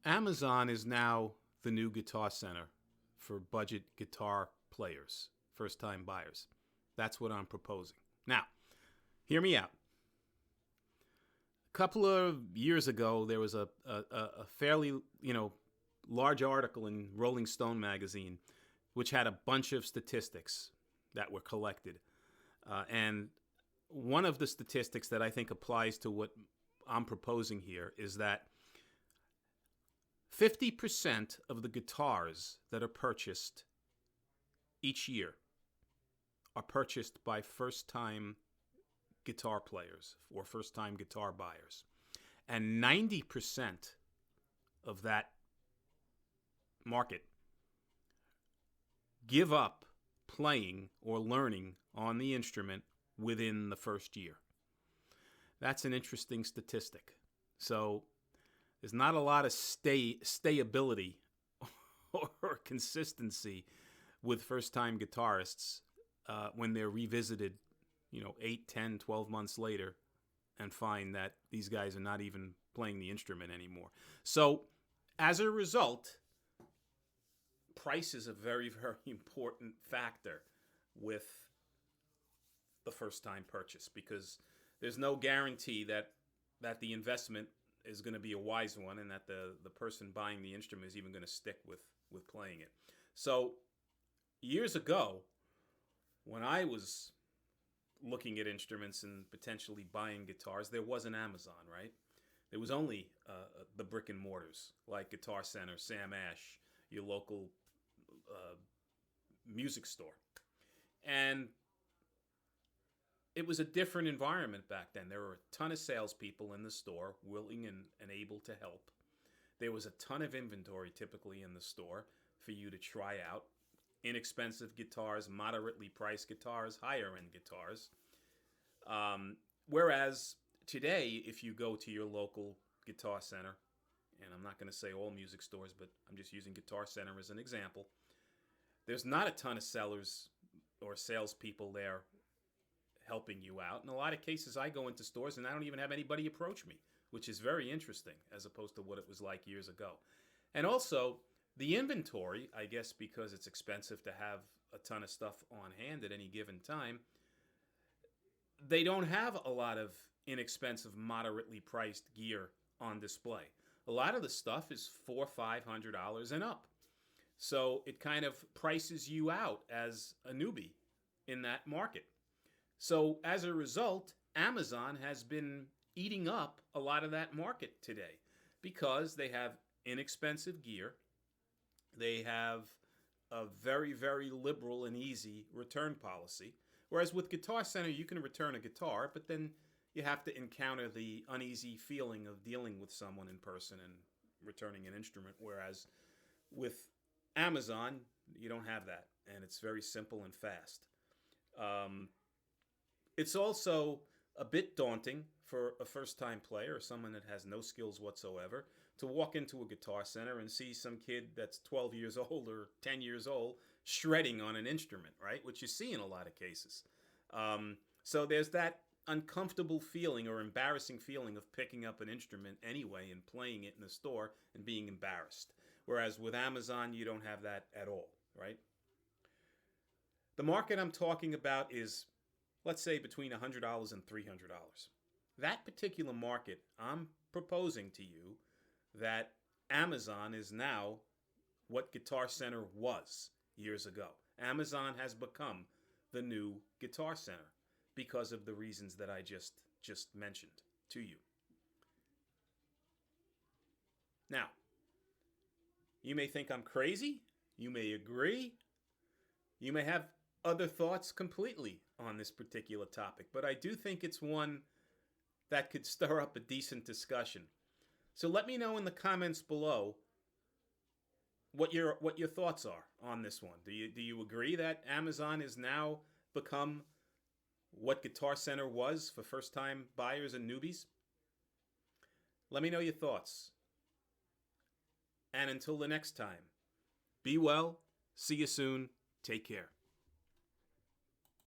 Amazon is now the new Guitar Center for budget guitar players, first time buyers. That's what I'm proposing. Now, hear me out. A couple of years ago, there was a fairly, large article in Rolling Stone magazine which had a bunch of statistics that were collected. And one of the statistics that I think applies to what I'm proposing here is that 50% of the guitars that are purchased each year are purchased by first-time guitar players or first-time guitar buyers. And 90% of that market give up playing or learning on the instrument within the first year. That's an interesting statistic. So there's not a lot of stayability or consistency with first-time guitarists when they're revisited, 8, 10, 12 months later and find that these guys are not even playing the instrument anymore. So as a result, price is a very, very important factor with the first-time purchase because there's no guarantee that the investment is going to be a wise one and that the person buying the instrument is even going to stick with playing it. So years ago, when I was looking at instruments and potentially buying guitars, there wasn't Amazon, right? There was only the brick and mortars like Guitar Center, Sam Ash, your local music store. And it was a different environment back then. There were a ton of salespeople in the store willing and able to help. There was a ton of inventory typically in the store for you to try out. Inexpensive guitars, moderately priced guitars, higher-end guitars. Whereas today, if you go to your local Guitar Center, and I'm not going to say all music stores, but I'm just using Guitar Center as an example, there's not a ton of sellers or salespeople there helping you out. In a lot of cases, I go into stores and I don't even have anybody approach me, which is very interesting as opposed to what it was like years ago. And also, the inventory, I guess because it's expensive to have a ton of stuff on hand at any given time, they don't have a lot of inexpensive, moderately priced gear on display. A lot of the stuff is $400, $500 and up. So it kind of prices you out as a newbie in that market. So as a result, Amazon has been eating up a lot of that market today because they have inexpensive gear. They have a very, very liberal and easy return policy. Whereas with Guitar Center, you can return a guitar, but then you have to encounter the uneasy feeling of dealing with someone in person and returning an instrument. Whereas with Amazon, you don't have that, and it's very simple and fast. It's also a bit daunting for a first-time player or someone that has no skills whatsoever to walk into a Guitar Center and see some kid that's 12 years old or 10 years old shredding on an instrument, right? Which you see in a lot of cases. So there's that uncomfortable feeling or embarrassing feeling of picking up an instrument anyway and playing it in the store and being embarrassed. Whereas with Amazon, you don't have that at all, right? The market I'm talking about is, let's say, between $100 and $300. That particular market, I'm proposing to you that Amazon is now what Guitar Center was years ago. Amazon has become the new Guitar Center because of the reasons that I just mentioned to you. Now, you may think I'm crazy. You may agree. You may have other thoughts completely on this particular topic, but I do think it's one that could stir up a decent discussion. So let me know in the comments below what your thoughts are on this one. Do you agree that Amazon has now become what Guitar Center was for first-time buyers and newbies? Let me know your thoughts. And until the next time, be well, see you soon, take care.